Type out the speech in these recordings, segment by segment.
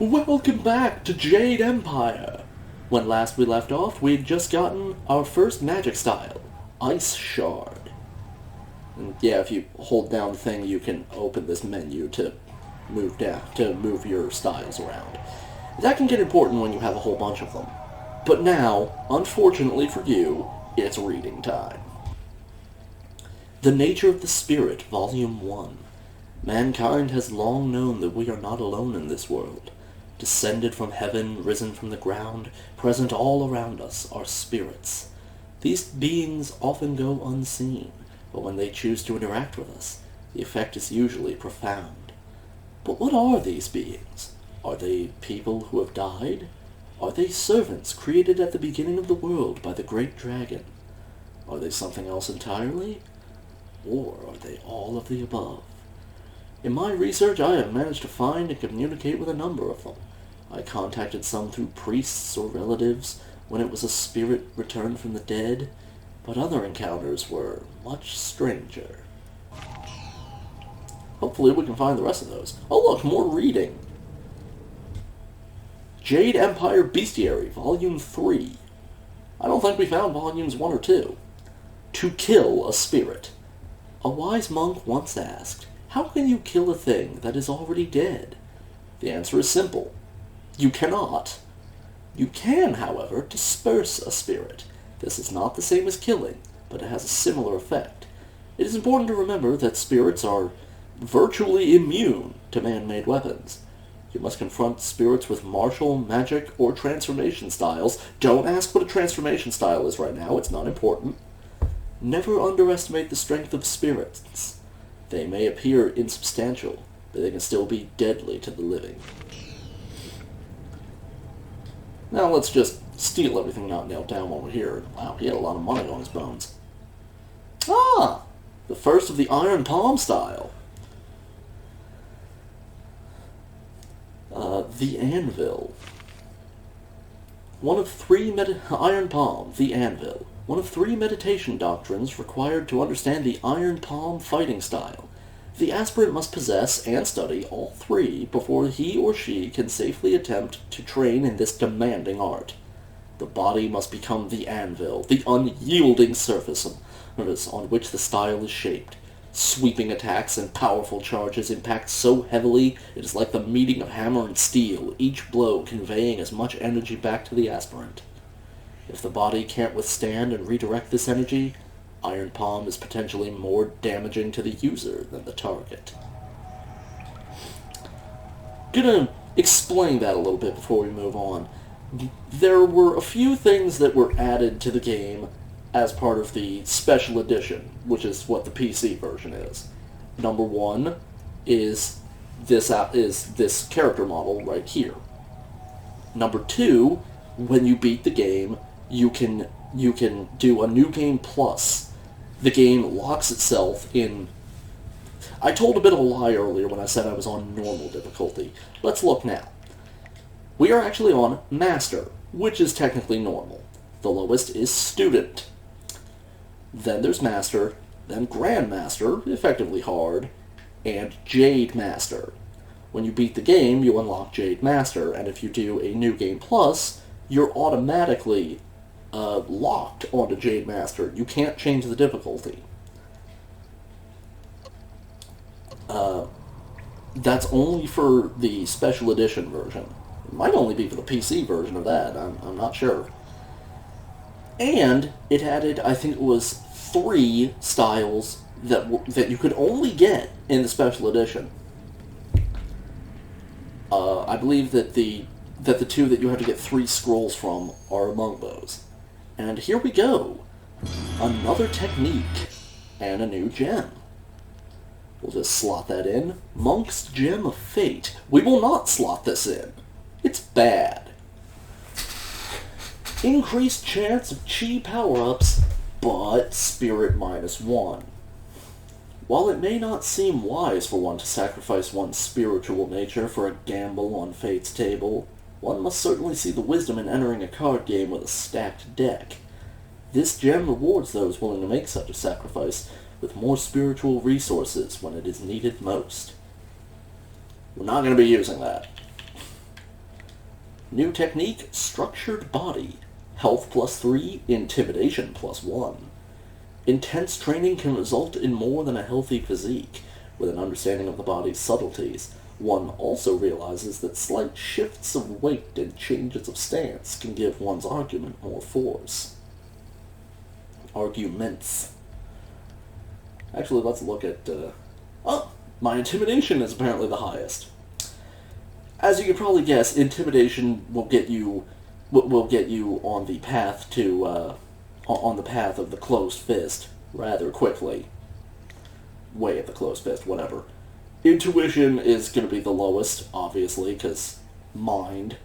Welcome back to Jade Empire! When last we left off, we'd just gotten our first magic style, Ice Shard. And yeah, if you hold down the thing, you can open this menu to move your styles around. That can get important when you have a whole bunch of them. But now, unfortunately for you, it's reading time. The Nature of the Spirit, Volume 1. Mankind has long known that we are not alone in this world. Descended from heaven, risen from the ground, present all around us are spirits. These beings often go unseen, but when they choose to interact with us, the effect is usually profound. But what are these beings? Are they people who have died? Are they servants created at the beginning of the world by the great dragon? Are they something else entirely? Or are they all of the above? In my research, I have managed to find and communicate with a number of them. I contacted some through priests or relatives when it was a spirit returned from the dead, but other encounters were much stranger. Hopefully we can find the rest of those. Oh look, more reading! Jade Empire Bestiary, Volume 3. I don't think we found Volumes 1 or 2. To kill a spirit. A wise monk once asked, "How can you kill a thing that is already dead?" The answer is simple. You cannot. You can, however, disperse a spirit. This is not the same as killing, but it has a similar effect. It is important to remember that spirits are virtually immune to man-made weapons. You must confront spirits with martial, magic, or transformation styles. Don't ask what a transformation style is right now, it's not important. Never underestimate the strength of spirits. They may appear insubstantial, but they can still be deadly to the living. Now let's just steal everything not nailed down while we're here. Wow, he had a lot of money on his bones. Ah! The first of the Iron Palm style. The Anvil. Iron Palm, the Anvil. One of 3 meditation doctrines required to understand the Iron Palm fighting style. The aspirant must possess and study all 3 before he or she can safely attempt to train in this demanding art. The body must become the anvil, the unyielding surface on which the style is shaped. Sweeping attacks and powerful charges impact so heavily it is like the meeting of hammer and steel, each blow conveying as much energy back to the aspirant. If the body can't withstand and redirect this energy, Iron Palm is potentially more damaging to the user than the target. Gonna explain that a little bit before we move on. There were a few things that were added to the game as part of the special edition, which is what the PC version is. Number 1 is this character model right here. Number 2, when you beat the game, you can do a New Game Plus. The game locks itself in... I told a bit of a lie earlier when I said I was on normal difficulty. Let's look now. We are actually on Master, which is technically normal. The lowest is Student. Then there's Master, then Grandmaster, effectively hard, and Jade Master. When you beat the game, you unlock Jade Master, and if you do a New Game Plus, you're automatically locked onto Jade Master. You can't change the difficulty. That's only for the Special Edition version. It might only be for the PC version of that, I'm not sure. And it added, I think it was 3 styles that you could only get in the Special Edition. I believe that the 2 that you have to get 3 scrolls from are among those. And here we go. Another technique and a new gem. We'll just slot that in. Monk's Gem of Fate. We will not slot this in. It's bad. Increased chance of chi power-ups, but spirit -1. While it may not seem wise for one to sacrifice one's spiritual nature for a gamble on fate's table, one must certainly see the wisdom in entering a card game with a stacked deck. This gem rewards those willing to make such a sacrifice with more spiritual resources when it is needed most. We're not going to be using that. New technique, structured body. Health +3, intimidation +1. Intense training can result in more than a healthy physique. With an understanding of the body's subtleties, one also realizes that slight shifts of weight and changes of stance can give one's argument more force. Arguments. Actually, let's look at... Oh! My intimidation is apparently the highest. As you can probably guess, intimidation will get you on the path to on the path of the closed fist rather quickly. Way of the closed fist, whatever. Intuition is going to be the lowest, obviously, because mind.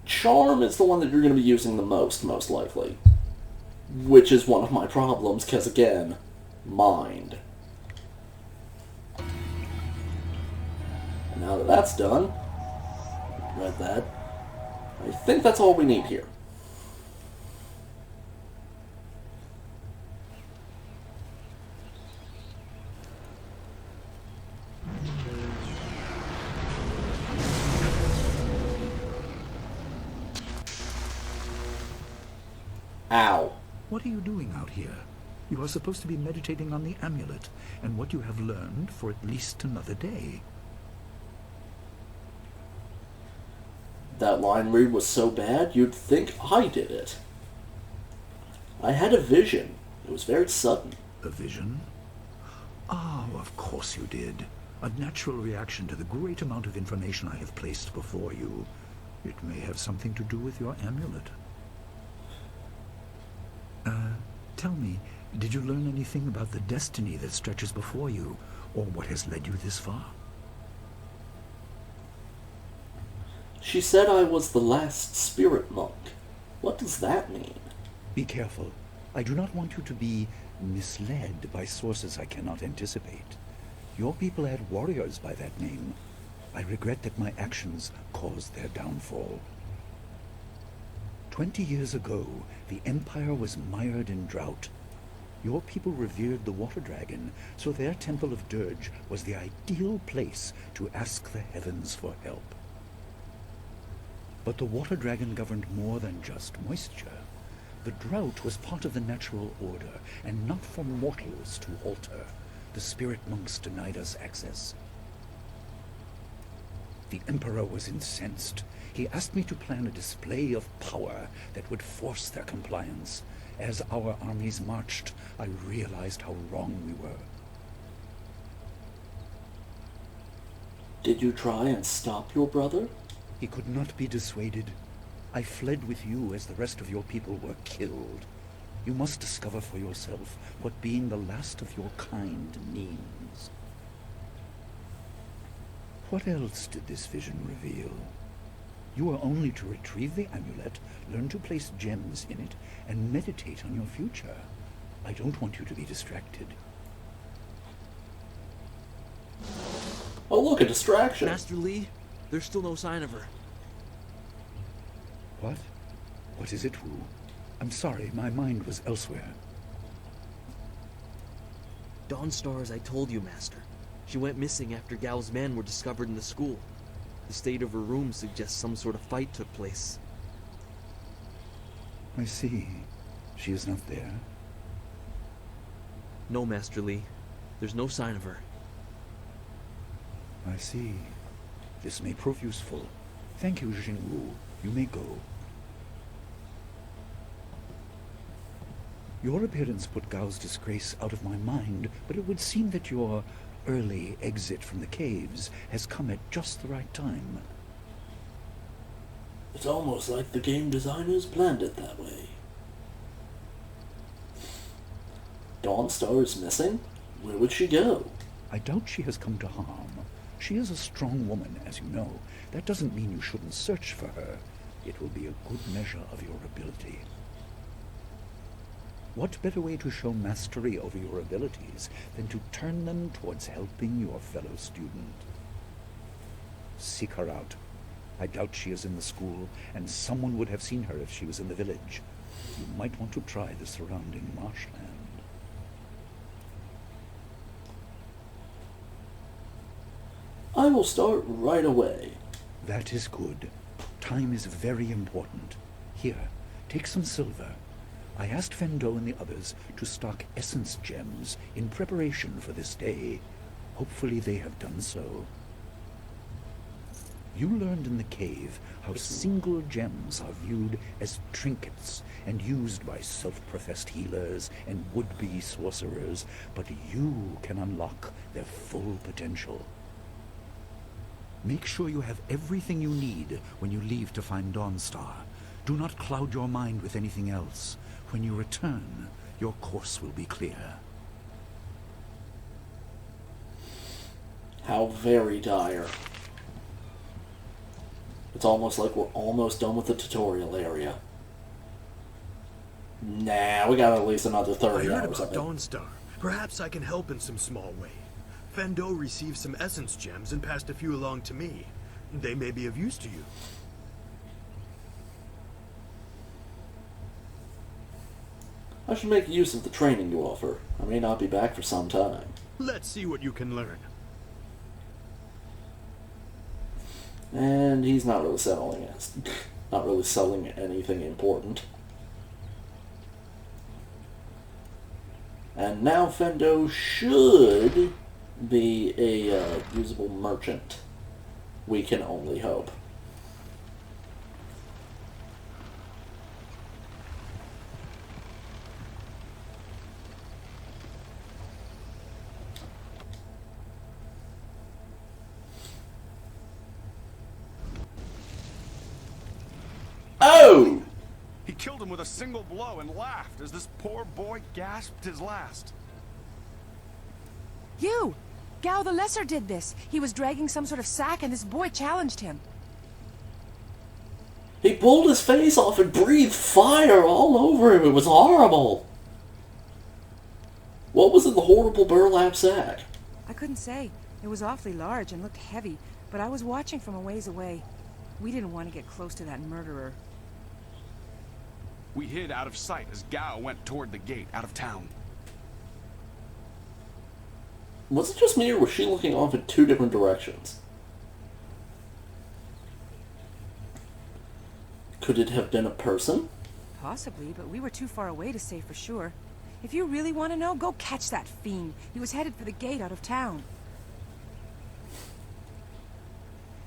Charm is the one that you're going to be using the most likely. Which is one of my problems, because again, mind. And now that that's done, read that, I think that's all we need here. Ow. What are you doing out here? You are supposed to be meditating on the amulet, and what you have learned for at least another day. That line read was so bad, you'd think I did it. I had a vision. It was very sudden. A vision? Oh, of course you did. A natural reaction to the great amount of information I have placed before you. It may have something to do with your amulet. Tell me, did you learn anything about the destiny that stretches before you, or what has led you this far? She said I was the last spirit monk. What does that mean? Be careful. I do not want you to be misled by sources I cannot anticipate. Your people had warriors by that name. I regret that my actions caused their downfall. 20 years ago, the Empire was mired in drought. Your people revered the water dragon, so their temple of Dirge was the ideal place to ask the heavens for help. But the water dragon governed more than just moisture. The drought was part of the natural order, and not for mortals to alter. The spirit monks denied us access. The Emperor was incensed. He asked me to plan a display of power that would force their compliance. As our armies marched, I realized how wrong we were. Did you try and stop your brother? He could not be dissuaded. I fled with you as the rest of your people were killed. You must discover for yourself what being the last of your kind means. What else did this vision reveal? You are only to retrieve the amulet, learn to place gems in it, and meditate on your future. I don't want you to be distracted. Oh look, a distraction. Master Lee, there's still no sign of her. What? What is it, Wu? I'm sorry, my mind was elsewhere. Dawnstar, as I told you, Master. She went missing after Gao's men were discovered in the school. The state of her room suggests some sort of fight took place. I see. She is not there. No, Master Lee. There's no sign of her. I see. This may prove useful. Thank you, Jingwu. You may go. Your appearance put Gao's disgrace out of my mind, but it would seem that your early exit from the caves has come at just the right time. It's almost like the game designers planned it that way. Dawnstar is missing? Where would she go? I doubt she has come to harm. She is a strong woman, as you know. That doesn't mean you shouldn't search for her. It will be a good measure of your ability. What better way to show mastery over your abilities than to turn them towards helping your fellow student? Seek her out. I doubt she is in the school, and someone would have seen her if she was in the village. You might want to try the surrounding marshland. I will start right away. That is good. Time is very important. Here, take some silver. I asked Fendo and the others to stock essence gems in preparation for this day. Hopefully they have done so. You learned in the cave how single gems are viewed as trinkets and used by self-professed healers and would-be sorcerers, but you can unlock their full potential. Make sure you have everything you need when you leave to find Dawnstar. Do not cloud your mind with anything else. When you return, your course will be clear. How very dire. It's almost like we're almost done with the tutorial area. Nah, we got at least another 30 I heard hours about of it. Dawnstar. Perhaps I can help in some small way. Fendo received some essence gems and passed a few along to me. They may be of use to you. I should make use of the training you offer. I may not be back for some time. Let's see what you can learn. And he's not really selling anything important. And now Fendo should be a usable merchant. We can only hope. Oh! He killed him with a single blow and laughed as this poor boy gasped his last. You! Gao the Lesser did this. He was dragging some sort of sack and this boy challenged him. He pulled his face off and breathed fire all over him. It was horrible. What was in the horrible burlap sack? I couldn't say. It was awfully large and looked heavy, but I was watching from a ways away. We didn't want to get close to that murderer. We hid out of sight as Gao went toward the gate out of town. Was it just me, or was she looking off in two different directions? Could it have been a person? Possibly, but we were too far away to say for sure. If you really want to know, go catch that fiend. He was headed for the gate out of town.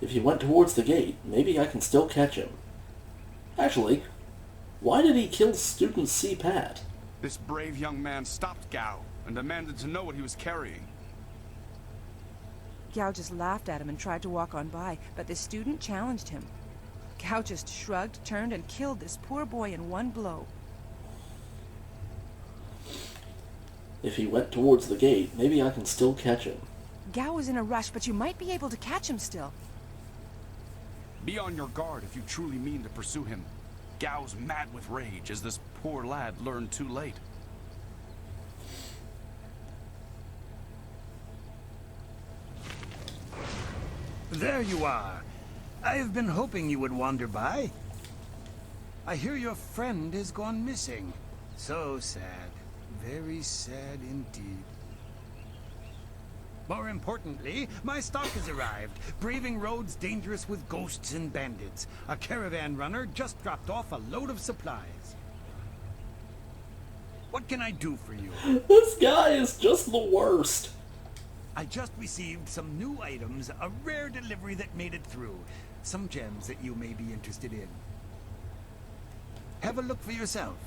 If he went towards the gate, maybe I can still catch him. Actually, why did he kill student C. Pat? This brave young man stopped Gao and demanded to know what he was carrying. Gao just laughed at him and tried to walk on by, but the student challenged him. Gao just shrugged, turned, and killed this poor boy in one blow. If he went towards the gate, maybe I can still catch him. Gao was in a rush, but you might be able to catch him still. Be on your guard if you truly mean to pursue him. Gao's mad with rage as this poor lad learned too late. There you are. I've been hoping you would wander by. I hear your friend has gone missing. So sad. Very sad indeed. More importantly, my stock has arrived. Braving roads dangerous with ghosts and bandits. A caravan runner just dropped off a load of supplies. What can I do for you? This guy is just the worst. I just received some new items, a rare delivery that made it through. Some gems that you may be interested in. Have a look for yourself.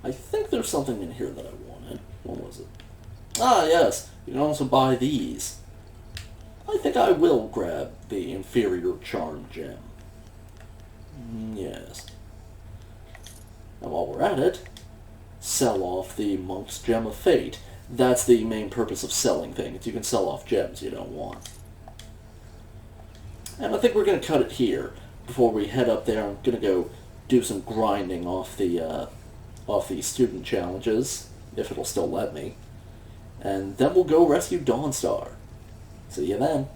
I think there's something in here that I wanted. What was it? Ah, yes. You can also buy these. I think I will grab the inferior charm gem. Yes. And while we're at it, sell off the monk's gem of fate. That's the main purpose of selling things. You can sell off gems you don't want. And I think we're going to cut it here before we head up there. I'm going to go do some grinding off the student challenges, if it'll still let me. And then we'll go rescue Dawnstar. See you then.